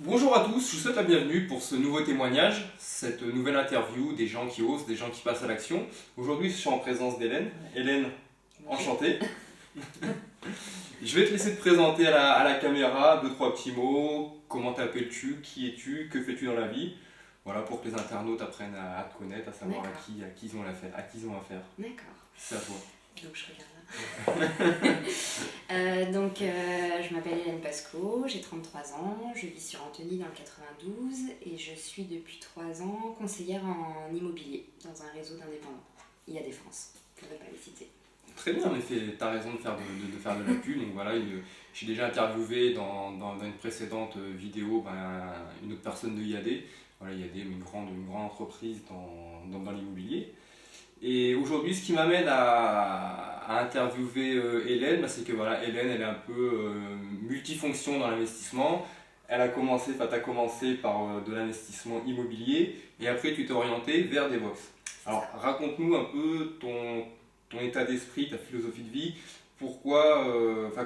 Bonjour à tous, je vous souhaite la bienvenue pour ce nouveau témoignage, cette nouvelle interview des gens qui osent, des gens qui passent à l'action. Aujourd'hui, je suis en présence d'Hélène. Hélène, enchantée. Je vais te laisser te présenter à la caméra, deux, trois petits mots. Comment t'appelles-tu? Qui es-tu? Que fais-tu dans la vie? Voilà, pour que les internautes apprennent à te connaître, à savoir à qui ils ont affaire. D'accord. C'est à toi. Donc je regarde là. Je m'appelle Hélène Pasco, j'ai 33 ans, je vis sur Antony dans le 92 et je suis depuis 3 ans conseillère en immobilier dans un réseau d'indépendants. Il y a des France, je ne vais pas les citer. Très bien, en effet, tu as raison de faire de la pub. Donc voilà, j'ai déjà interviewé dans une précédente vidéo une autre personne de IAD. Voilà, IAD, une grande entreprise dans l'immobilier. Et aujourd'hui, ce qui m'amène à interviewer Hélène, c'est que voilà, Hélène, elle est un peu multifonction dans l'investissement. T'as commencé par de l'investissement immobilier et après tu t'es orienté vers des box. Alors raconte-nous un peu ton état d'esprit, ta philosophie de vie,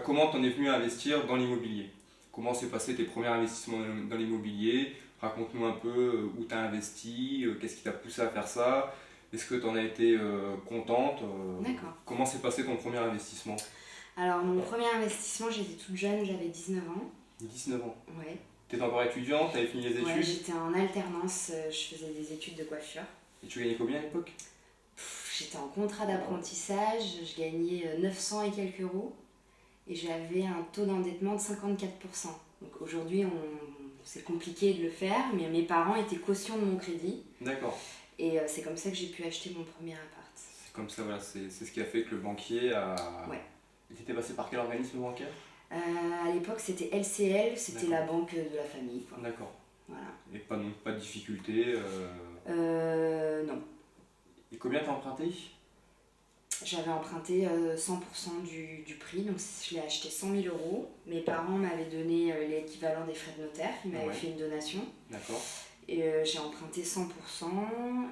comment t'en es venu à investir dans l'immobilier. Comment s'est passé tes premiers investissements dans l'immobilier? Raconte-nous un peu où tu as investi, qu'est-ce qui t'a poussé à faire ça. Est-ce que tu en as été contente? D'accord. Comment s'est passé ton premier investissement? Alors mon premier investissement, j'étais toute jeune, j'avais 19 ans. 19 ans? Ouais. Tu étais encore étudiante, tu avais fini les études? Ouais, j'étais en alternance, je faisais des études de coiffure. Et tu gagnais combien à l'époque? J'étais en contrat d'apprentissage, je gagnais 900 et quelques euros et j'avais un taux d'endettement de 54%. Donc aujourd'hui, c'est compliqué de le faire, mais mes parents étaient caution de mon crédit. D'accord. Et c'est comme ça que j'ai pu acheter mon premier appart. C'est comme ça, voilà, c'est ce qui a fait que le banquier a... Ouais. Et tu étais passé par quel organisme bancaire? À l'époque, c'était LCL, c'était la banque de la famille, quoi. D'accord. Voilà. Et pas de difficulté Non. Et combien t'as emprunté? J'avais emprunté 100% du prix, donc je l'ai acheté 100 000 euros. Mes parents m'avaient donné l'équivalent des frais de notaire, ils m'avaient fait une donation. D'accord. Et j'ai emprunté 100%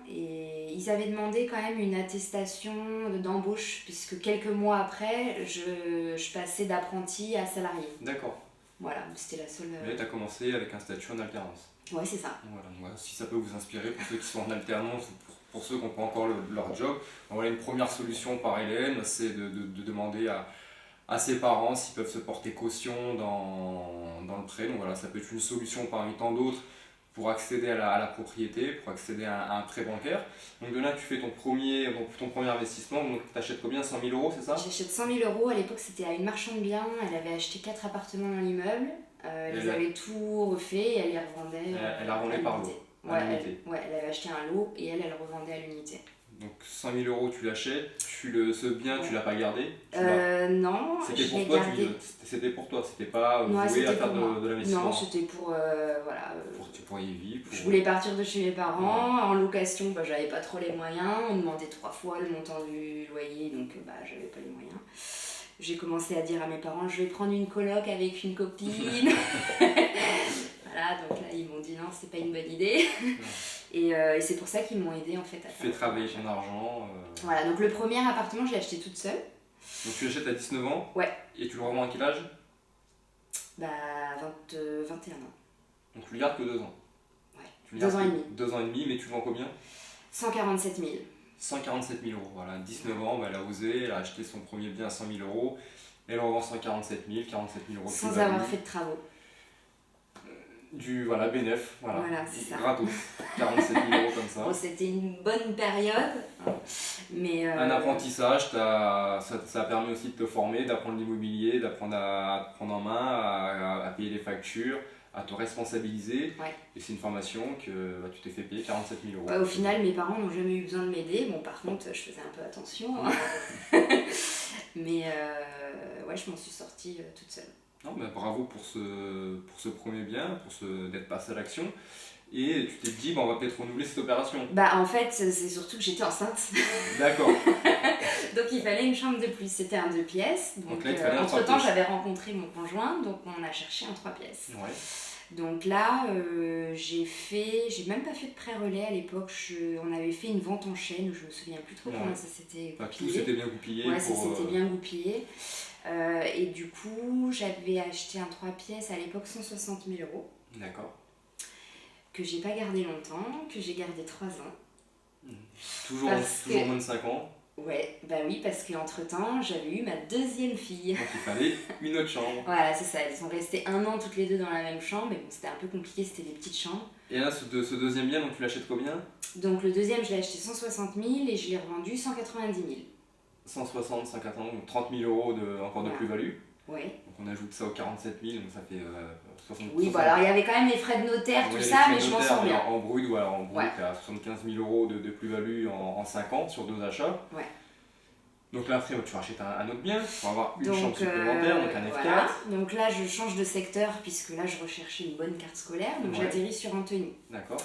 et ils avaient demandé quand même une attestation d'embauche puisque quelques mois après, je passais d'apprenti à salarié. D'accord. Voilà, c'était la seule... Mais tu as commencé avec un statut en alternance. Ouais, c'est ça. Voilà, si ça peut vous inspirer pour ceux qui sont en alternance ou pour ceux qui n'ont pas encore leur job, voilà, une première solution par Hélène, c'est de demander à ses parents s'ils peuvent se porter caution dans le prêt. Donc voilà, ça peut être une solution parmi tant d'autres pour accéder à la propriété, pour accéder à un prêt bancaire. Donc de là, tu fais ton premier investissement, donc tu achètes combien? 100 000 euros, c'est ça? J'achète 100 000 euros, à l'époque c'était à une marchande de biens, elle avait acheté 4 appartements dans l'immeuble, ils avaient tout refait et elle les revendait. Elle a revendu par lot? Ouais, elle avait acheté un lot et elle revendait à l'unité. Donc 100 000 euros tu l'achètes, ce bien tu l'as pas gardé? Non, c'était pour toi, c'était pour toi, c'était pas voué à faire de l'investissement? Non, c'était pour voilà. Pour y vivre. Je voulais partir de chez mes parents, en location, j'avais pas trop les moyens, on demandait 3 fois le montant du loyer, donc j'avais pas les moyens. J'ai commencé à dire à mes parents, je vais prendre une coloc avec une copine. Voilà, donc là ils m'ont dit non, c'est pas une bonne idée. Et c'est pour ça qu'ils m'ont aidé en fait à faire. Tu fais travailler ton argent. Voilà, donc le premier appartement, je l'ai acheté toute seule. Donc tu l'achètes à 19 ans? Ouais. Et tu le revends à quel âge? 21 ans. Donc tu le gardes que 2 ans? Ouais. 2 ans et demi. 2 ans et demi, mais tu le vends combien? 147 000. 147 000 euros, voilà. 19 ans, elle a osé, elle a acheté son premier bien à 100 000 euros. Elle revend 147 000, 47 000 euros. Sans avoir fait de travaux. B9, voilà c'est ça. Gratos, 47 000 euros comme ça. Bon, c'était une bonne période, mais... Un apprentissage, ça a permis aussi de te former, d'apprendre l'immobilier, d'apprendre à te prendre en main, à payer les factures, à te responsabiliser. Ouais. Et c'est une formation que tu t'es fait payer 47 000 euros. Ouais, au final, mes parents n'ont jamais eu besoin de m'aider. Bon, par contre, je faisais un peu attention. Hein. Mais je m'en suis sortie toute seule. Non, bravo pour ce premier bien, d'être passé à l'action. Et tu t'es dit, on va peut-être renouveler cette opération. En fait, c'est surtout que j'étais enceinte. D'accord. Donc il fallait une chambre de plus. C'était un 2 pièces. Donc là, entre-temps, j'avais rencontré mon conjoint, donc on a cherché un 3 pièces. Ouais. Donc là, j'ai même pas fait de pré-relais à l'époque. On avait fait une vente en chaîne, je me souviens plus trop comment ça s'était goupillé. Tout s'était bien goupillé. Ouais, ça s'était bien goupillé. Et du coup, j'avais acheté un 3 pièces à l'époque 160 000 euros. D'accord. que j'ai pas gardé longtemps, que j'ai gardé 3 ans. Toujours moins de 5 ans. Ouais, bah oui, parce qu'entre-temps, j'avais eu ma deuxième fille. Donc il fallait une autre chambre. Voilà, c'est ça, elles sont restées 1 an toutes les deux dans la même chambre, mais bon, c'était un peu compliqué, c'était des petites chambres. Et là, ce deuxième bien, donc tu l'achètes combien? Donc le deuxième, je l'ai acheté 160 000 et je l'ai revendu 190 000. 160, 180, donc 30 000 euros encore de plus-value. Ouais. Donc on ajoute ça aux 47 000, donc ça fait 60 Oui, bon, alors il y avait quand même les frais de notaire, tout ça, mais je m'en sors bien. En brut, voilà, en brut, tu as 75 000 euros de plus-value en 5 ans sur 2 achats. Ouais. Donc là, après, tu rachètes un autre bien pour avoir une chambre supplémentaire, donc un F4. Voilà. Donc là, je change de secteur puisque là, je recherchais une bonne carte scolaire, donc j'atterris sur Antony. D'accord.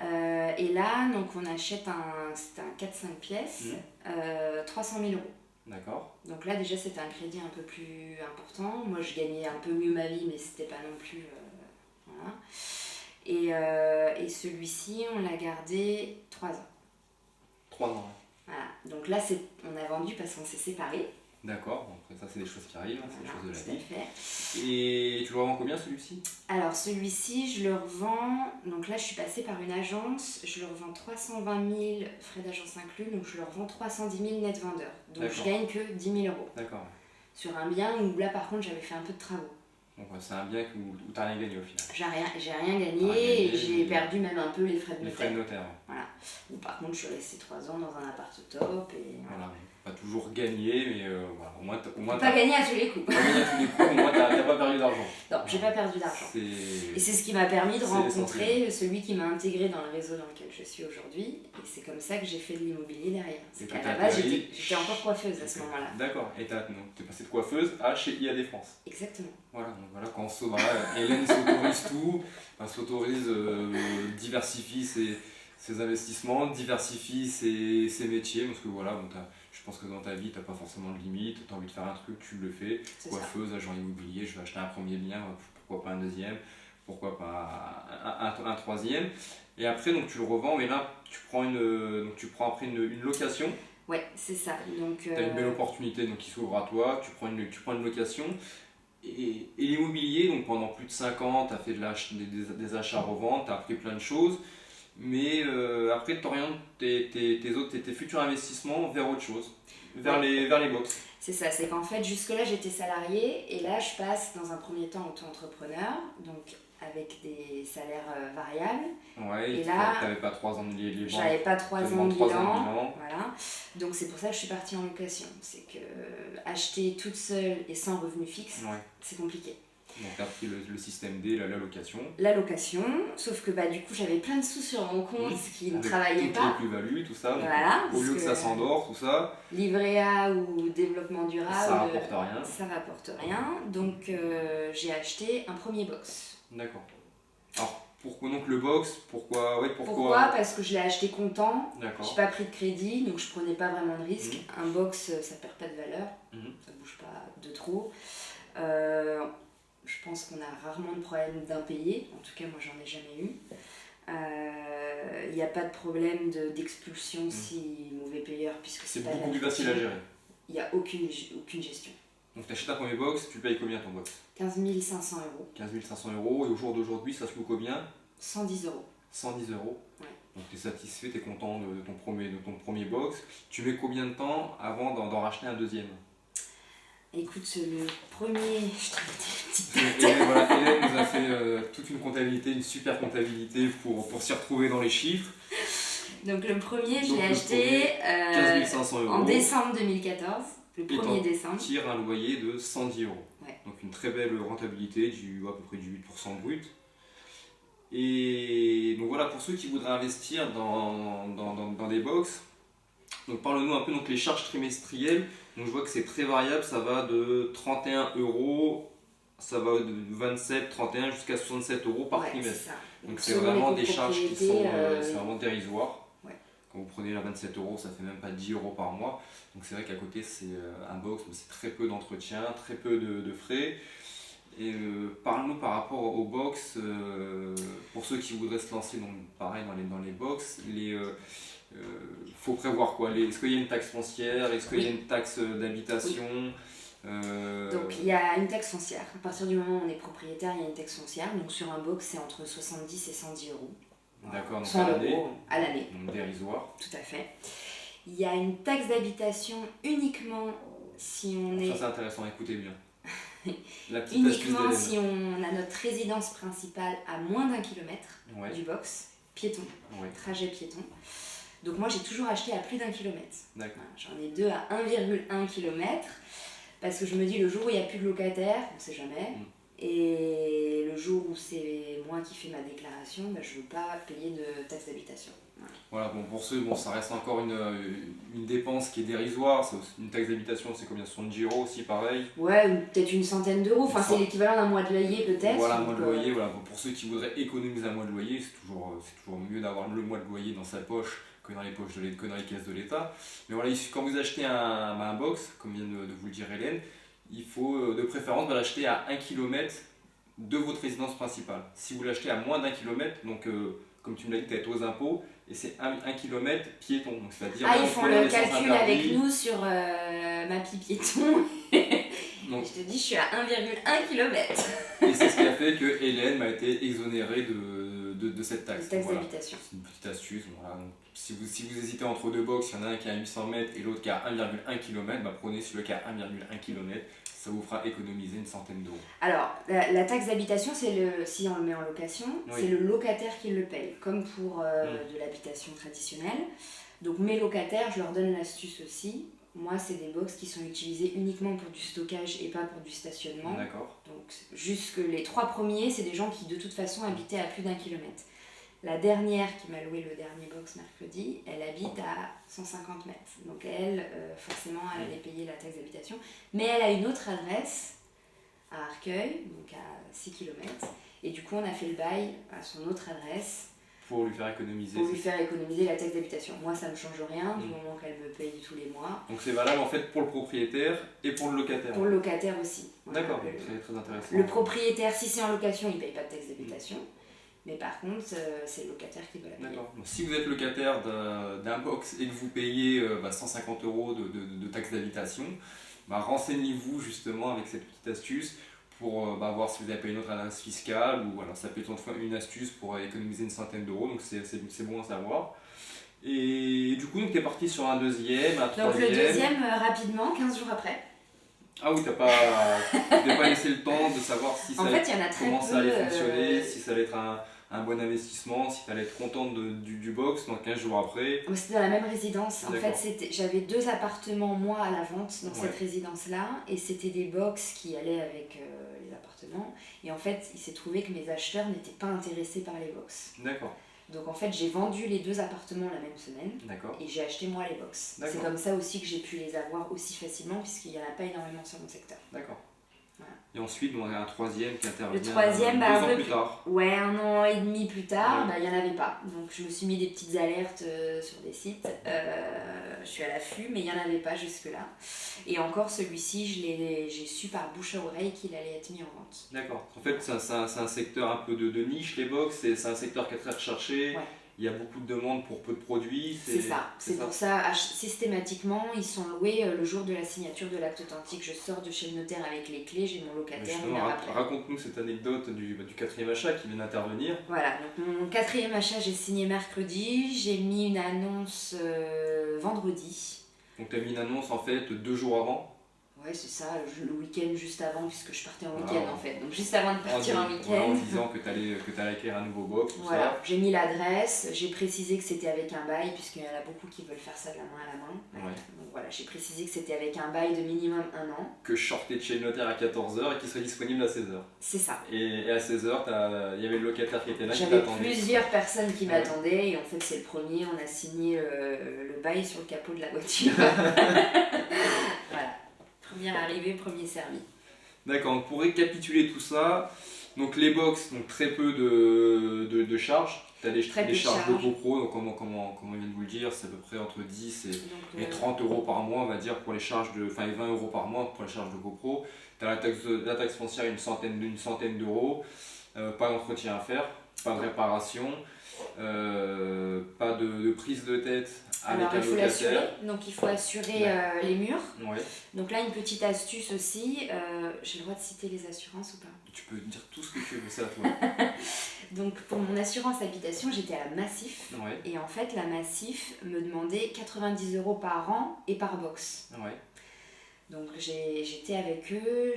Et là, donc on achète c'était un 4-5 pièces, 300 000 euros. D'accord. Donc là, déjà, c'était un crédit un peu plus important. Moi, je gagnais un peu mieux ma vie, mais c'était pas non plus. Voilà. Et celui-ci, on l'a gardé 3 ans. 3 ans. Voilà. Donc là, on a vendu parce qu'on s'est séparés. D'accord, donc ça c'est des choses qui arrivent, c'est Voilà, des choses de la vie. fait. Et tu le revends combien celui-ci? Alors celui-ci, je le revends, donc là je suis passée par une agence, je le revends 320 000 frais d'agence inclus, donc je le revends 310 000 net vendeur. Donc je gagne que 10 000 euros. D'accord. Sur un bien où là par contre j'avais fait un peu de travaux. Donc c'est un bien où tu n'as rien gagné au final. J'ai rien gagné et j'ai perdu même un peu les frais de notaire. Les frais de notaire. Voilà. Ou par contre je suis restée 3 ans dans un appart top et voilà. Pas toujours gagné, mais voilà, au moins pas gagné à tous les coups. Pas gagné à tous les coups, au moins t'as pas perdu d'argent. Non, j'ai pas perdu d'argent. Et c'est ce qui m'a permis de rencontrer celui qui m'a intégré dans le réseau dans lequel je suis aujourd'hui. Et c'est comme ça que j'ai fait de l'immobilier derrière. Parce qu'à la base, j'étais encore coiffeuse à ce moment-là. D'accord, et t'es passée de coiffeuse à chez IAD France. Exactement. Voilà, donc voilà, quand Hélène s'autorise tout, s'autorise, diversifie ses investissements, diversifie ses métiers, parce que voilà, bon, je pense que dans ta vie, tu n'as pas forcément de limite, tu as envie de faire un truc, tu le fais. Coiffeuse, agent immobilier, je vais acheter un premier bien, pourquoi pas un deuxième, pourquoi pas un troisième. Et après, donc, tu le revends, mais là, tu prends après une location. Ouais, c'est ça. Tu as une belle opportunité donc, qui s'ouvre à toi, tu prends une location. Et l'immobilier, donc pendant plus de 5 ans, tu as fait des achats-reventes, tu as appris plein de choses. Mais après, tu orientes tes futurs investissements vers autre chose, vers les box. C'est ça, c'est qu'en fait, jusque-là, j'étais salariée et là, je passe dans un premier temps auto-entrepreneur, donc avec des salaires variables. Ouais, et là, tu n'avais pas 3 ans de bilan. J'avais pas 3 ans de bilan. Voilà. Donc c'est pour ça que je suis partie en location. C'est que acheter toute seule et sans revenu fixe, c'est compliqué. Donc tu as pris le système D, la location. La location, sauf que du coup j'avais plein de sous sur mon compte qui ne travaillaient pas. Toutes les plus-values, tout ça. Voilà, au lieu que ça s'endort, tout ça. Livret A ou développement durable. Ça rapporte rien. Ça rapporte rien. Donc j'ai acheté un premier box. D'accord. Alors pourquoi donc le box? Pourquoi Parce que je l'ai acheté comptant. D'accord. J'ai pas pris de crédit, donc je prenais pas vraiment de risque. Un box, ça perd pas de valeur. Ça bouge pas de trop. Je pense qu'on a rarement de problème d'impayé, en tout cas moi j'en ai jamais eu. Il n'y a pas de problème d'expulsion si mauvais payeur, puisque c'est beaucoup plus facile à gérer. Il n'y a aucune gestion. Donc tu achètes un premier box, tu payes combien ton box? 15 500 euros. 15 500 euros, et au jour d'aujourd'hui ça se loue combien? 110 euros. 110 euros. Ouais. Donc tu es satisfait, tu es content de ton premier box. Tu mets combien de temps avant d'en racheter un deuxième? Écoute, le premier, je te mets des petites Hélène nous a fait toute une comptabilité, une super comptabilité pour s'y retrouver dans les chiffres. Donc le premier, je l'ai acheté 15 500 euros. En décembre 2014, le 1er décembre. Tire un loyer de 110 euros. Ouais. Donc une très belle rentabilité, à peu près du 8% brut. Et donc voilà, pour ceux qui voudraient investir dans des box, donc parle-nous un peu donc les charges trimestrielles. Donc je vois que c'est très variable, ça va de 31 euros, ça va de 27, 31 jusqu'à 67 euros par trimestre. Donc c'est vraiment des charges qui sont c'est vraiment dérisoires. Ouais. Quand vous prenez la 27 euros, ça fait même pas 10 euros par mois. Donc c'est vrai qu'à côté c'est un box, mais c'est très peu d'entretien, très peu de frais. Et parle-nous par rapport aux box, pour ceux qui voudraient se lancer pareil dans les box, faut prévoir quoi? Est-ce qu'il y a une taxe foncière? Est-ce qu'il y a une taxe d'habitation? Donc il y a une taxe foncière. À partir du moment où on est propriétaire, il y a une taxe foncière. Donc sur un box, c'est entre 70 et 110 euros. D'accord, donc 100 euros à l'année. Donc dérisoire. Tout à fait. Il y a une taxe d'habitation uniquement si on est... Ça c'est intéressant, écoutez bien. La petite uniquement astuce si on a notre résidence principale à moins d'1 kilomètre du box, piéton, trajet piéton. Donc moi j'ai toujours acheté à plus d'1 kilomètre. Voilà, j'en ai 2 à 1,1 km parce que je me dis le jour où il n'y a plus de locataires, on ne sait jamais, et le jour où c'est moi qui fais ma déclaration, je ne veux pas payer de taxe d'habitation. Voilà, bon, pour ceux, ça reste encore une dépense qui est dérisoire. Une taxe d'habitation, c'est combien? 70 euros aussi, pareil. Ouais, ou peut-être une centaine d'euros. Enfin, c'est l'équivalent d'un mois de loyer, peut-être. Voilà, un mois de loyer. Voilà. Bon, pour ceux qui voudraient économiser un mois de loyer, c'est toujours mieux d'avoir le mois de loyer dans sa poche que dans les caisses de l'État. Mais voilà, quand vous achetez un box, comme vient de vous le dire Hélène, il faut de préférence l'acheter à 1 km de votre résidence principale. Si vous l'achetez à moins d'1 km, donc comme tu me l'as dit, tu es aux impôts, et c'est 1 km piéton. Donc, c'est-à-dire ils font le calcul avec nous sur Mappy Piéton. Donc, je te dis, je suis à 1,1 km. Et c'est ce qui a fait que Hélène m'a été exonérée de cette taxe. Taxe d'habitation. C'est une petite astuce. Voilà. Donc, si vous hésitez entre deux box, il y en a un qui est à 800 mètres et l'autre qui est à 1,1 km, prenez celui qui est à 1,1 km. Ça vous fera économiser une centaine d'euros. Alors, la taxe d'habitation, si on le met en location, c'est le locataire qui le paye, comme pour de l'habitation traditionnelle. Donc mes locataires, je leur donne l'astuce aussi. Moi, c'est des box qui sont utilisés uniquement pour du stockage et pas pour du stationnement. D'accord. Donc jusque les 3 premiers, c'est des gens qui de toute façon habitaient à plus d'1 kilomètre. La dernière qui m'a loué le dernier box mercredi, elle habite à 150 mètres. Donc elle, forcément, elle allait payer la taxe d'habitation. Mais elle a une autre adresse à Arcueil, donc à 6 km. Et du coup, on a fait le bail à son autre adresse. Pour lui faire économiser. Pour lui faire économiser la taxe d'habitation. Moi, ça ne me change rien du moment qu'elle me paye tous les mois. Donc c'est valable en fait pour le propriétaire et pour le locataire. Pour le locataire aussi. Voilà. D'accord, très intéressant. Le propriétaire, si c'est en location, il ne paye pas de taxe d'habitation. Mais par contre, c'est le locataire qui doit la payer. D'accord. Donc, si vous êtes locataire d'un box et que vous payez 150 euros de taxe d'habitation, renseignez-vous justement avec cette petite astuce pour voir si vous avez payé une autre adresse fiscale ou alors ça peut être une astuce pour économiser une centaine d'euros, donc c'est bon à savoir. Et du coup, tu es parti sur un deuxième, un troisième. Donc le deuxième, rapidement, 15 jours après. Ah oui, tu n'as pas laissé le temps de savoir si ça comment ça allait fonctionner, si ça allait être un bon investissement, si tu allais être contente du box dans 15 jours après. C'était dans la même résidence. En fait, j'avais 2 appartements, moi, à la vente dans cette résidence-là. Et c'était des box qui allaient avec les appartements. Et en fait, il s'est trouvé que mes acheteurs n'étaient pas intéressés par les box. D'accord. Donc en fait, j'ai vendu les 2 appartements la même semaine. D'accord. Et j'ai acheté moi les box. C'est comme ça aussi que j'ai pu les avoir aussi facilement, puisqu'il n'y en a pas énormément sur mon secteur. D'accord. Voilà. Et ensuite, on a un troisième qui intervient le troisième, 2 ans plus tard. Ouais, 1 an et demi plus tard, il n'y en avait pas. Donc je me suis mis des petites alertes sur des sites. Je suis à l'affût, mais il n'y en avait pas jusque-là. Et encore celui-ci, j'ai su par bouche à oreille qu'il allait être mis en vente. D'accord. En fait, c'est un secteur un peu de niche, les box. C'est un secteur qui est très recherché. Ouais. Il y a beaucoup de demandes pour peu de produits. C'est ça. C'est pour ça, systématiquement, ils sont loués le jour de la signature de l'acte authentique. Je sors de chez le notaire avec les clés, j'ai mon locataire. Raconte-nous cette anecdote du 4e achat qui vient d'intervenir. Voilà, donc mon 4e achat, j'ai signé mercredi, j'ai mis une annonce vendredi. Donc tu as mis une annonce en fait 2 jours avant. Ouais, c'est ça, le week-end juste avant, puisque je partais en week-end en fait. Donc juste avant de partir en week-end. En disant que tu allais acquérir un nouveau box. Voilà, j'ai mis l'adresse, j'ai précisé que c'était avec un bail, puisqu'il y en a beaucoup qui veulent faire ça de la main à la main. Ouais. Donc voilà, j'ai précisé que c'était avec un bail de minimum 1 an. Que je sortais de chez le notaire à 14h et qui serait disponible à 16h. C'est ça. Et à 16h, il y avait le locataire qui était là, qui t'attendait. J'avais plusieurs personnes qui m'attendaient, et en fait c'est le premier, on a signé le bail sur le capot de la voiture. Voilà. Première arrivée, premier servi. D'accord, donc pour récapituler tout ça, donc les box, donc très peu de charges. Tu as des charges de GoPro, donc comme on vient de vous le dire, c'est à peu près entre 10 et 30 euros par mois, on va dire, pour les charges et 20 euros par mois pour les charges de GoPro. Tu as la taxe foncière, une centaine d'euros, pas d'entretien à faire. pas de réparation, pas de prise de tête avec Alors un il faut l'assurer, locataire. donc il faut assurer les murs. Ouais. Donc là une petite astuce aussi, j'ai le droit de citer les assurances ou pas? Tu peux dire tout ce que tu veux, c'est à toi. Donc pour mon assurance habitation, j'étais à la Massif. Ouais, Et en fait, la Massif me demandait 90 € par an et par box. ouais, Donc j'étais avec eux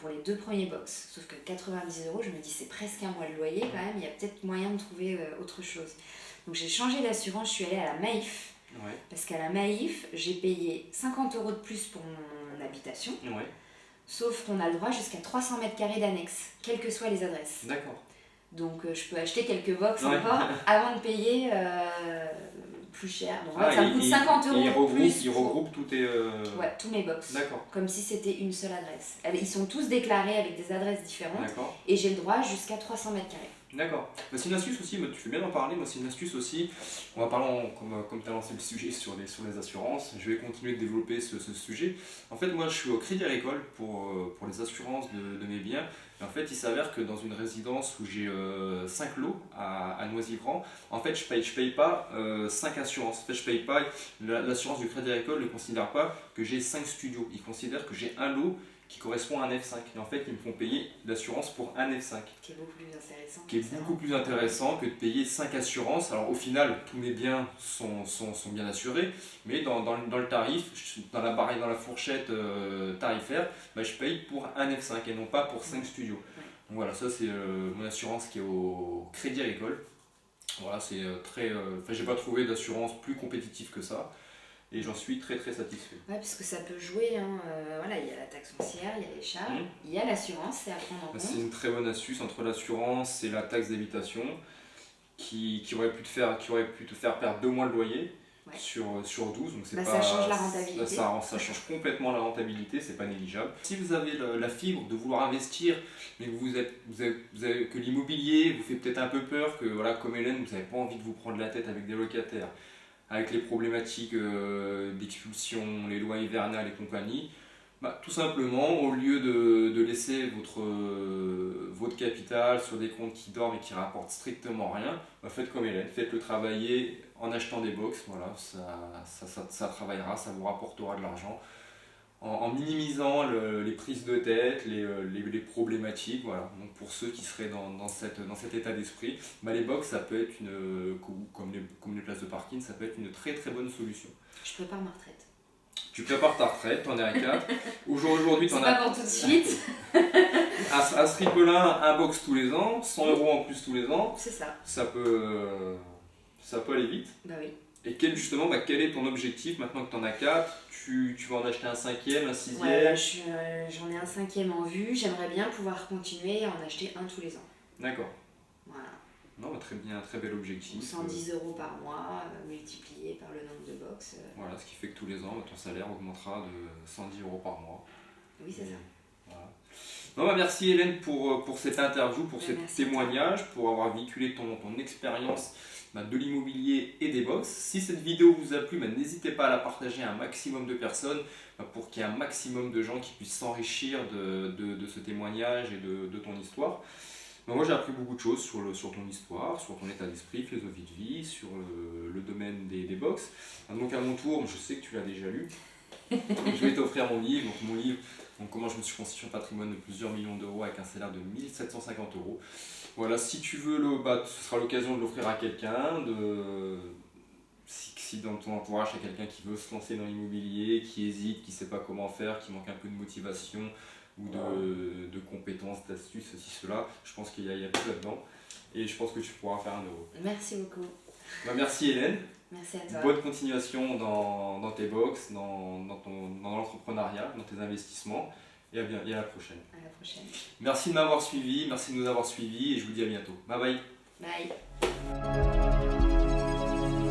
pour les 2 premiers box. Sauf que 90 €, je me dis c'est presque un mois de loyer quand même, il y a peut-être moyen de trouver autre chose. Donc j'ai changé d'assurance, je suis allée à la Maïf. ouais, Parce qu'à la Maïf, j'ai payé 50 € de plus pour mon habitation. ouais. Sauf qu'on a le droit jusqu'à 300 mètres carrés d'annexe, quelles que soient les adresses. D'accord. Donc je peux acheter quelques box Ouais. encore avant de payer plus cher. Donc Ah, ça me coûte 50 € il de regroupe, plus. il regroupe tout tes... Ouais, tous mes box. D'accord, Comme si c'était une seule adresse. Ils sont tous déclarés avec des adresses différentes d'accord. et j'ai le droit jusqu'à 300 mètres carrés. D'accord. Bah, c'est une astuce aussi, tu fais bien d'en parler, moi c'est une astuce aussi. On va parler, comme tu as lancé le sujet sur les assurances, je vais continuer de développer ce sujet. En fait, moi je suis au Crédit Agricole pour les assurances de mes biens. Et en fait, il s'avère que dans une résidence où j'ai 5 lots à Noisy-Grand, en fait je paye pas 5 assurances. En fait, je paye pas, l'assurance du Crédit Agricole ne considère pas que j'ai 5 studios. Il considère que j'ai un lot qui correspond à un F5. Et en fait, ils me font payer l'assurance pour un F5. Qui est beaucoup plus intéressant. Qui est beaucoup plus intéressant que de payer 5 assurances. Alors au final, tous mes biens sont bien assurés, mais dans le tarif, dans la barre et dans la fourchette tarifaire, bah, je paye pour un F5 et non pas pour 5 studios. Ouais. Donc voilà, ça c'est mon assurance qui est au Crédit Agricole. Voilà, c'est j'ai pas trouvé d'assurance plus compétitive que ça. Et j'en suis très très satisfait. Ouais, parce que ça peut jouer, hein. Voilà, il y a la taxe foncière, il y a les charges, il y a l'assurance, c'est à prendre en compte. C'est une très bonne astuce entre l'assurance et la taxe d'habitation qui aurait pu te faire perdre 2 mois de loyer sur 12. Donc c'est ça change la rentabilité. Ça change complètement la rentabilité, c'est pas négligeable. Si vous avez la fibre de vouloir investir, mais que que l'immobilier vous fait peut-être un peu peur, que voilà, comme Hélène, vous n'avez pas envie de vous prendre la tête avec des locataires, avec les problématiques d'expulsion, les lois hivernales et compagnie, bah, tout simplement, au lieu de laisser votre capital sur des comptes qui dorment et qui rapportent strictement rien, bah, faites comme Hélène, faites-le travailler en achetant des box, voilà, ça travaillera, ça vous rapportera de l'argent. En minimisant les prises de tête, les problématiques, voilà. Donc pour ceux qui seraient dans cet état d'esprit, bah les box, ça peut être comme les places de parking, ça peut être une très très bonne solution. Je prépare ma retraite. Tu prépares ta retraite, t'en es à 4. Aujourd'hui, t'en C'est as... pas pour tout de suite. à ce rythme-là, un box tous les ans, 100 € en plus tous les ans, C'est ça. ça peut aller vite. Bah oui. Et quel est ton objectif maintenant que t'en as 4? Tu vas en acheter un 5e, un 6e? Ouais, j'en ai un 5e en vue. J'aimerais bien pouvoir continuer à en acheter un tous les ans. D'accord. Voilà. Non, bah, très bien, très bel objectif. 110 € par mois, multiplié par le nombre de box. Voilà, ce qui fait que tous les ans, ton salaire augmentera de 110 € par mois. Oui, c'est ça. Voilà. Non, bah, merci Hélène pour cette interview, pour ce Merci témoignage, pour avoir véhiculé ton expérience de l'immobilier et des box. Si cette vidéo vous a plu, n'hésitez pas à la partager à un maximum de personnes pour qu'il y ait un maximum de gens qui puissent s'enrichir de ce témoignage et de ton histoire. Moi j'ai appris beaucoup de choses sur ton histoire, sur ton état d'esprit, philosophie de vie, sur le domaine des box. Donc à mon tour, je sais que tu l'as déjà lu, je vais t'offrir mon livre. Donc mon livre, comment je me suis constitué un patrimoine de plusieurs millions d'euros avec un salaire de 1 750 €. Voilà, si tu veux, ce sera l'occasion de l'offrir à quelqu'un, si dans ton entourage il y a quelqu'un qui veut se lancer dans l'immobilier, qui hésite, qui ne sait pas comment faire, qui manque un peu de motivation ou de compétences, d'astuces, ceci, cela, je pense qu'il y a tout là-dedans et je pense que tu pourras faire 1 euro. Merci beaucoup. Merci Hélène. Merci à toi. Bonne continuation dans tes box, dans l'entrepreneuriat, dans tes investissements. Et à la prochaine. À la prochaine. Merci de m'avoir suivi, merci de nous avoir suivis et je vous dis à bientôt. Bye bye. Bye.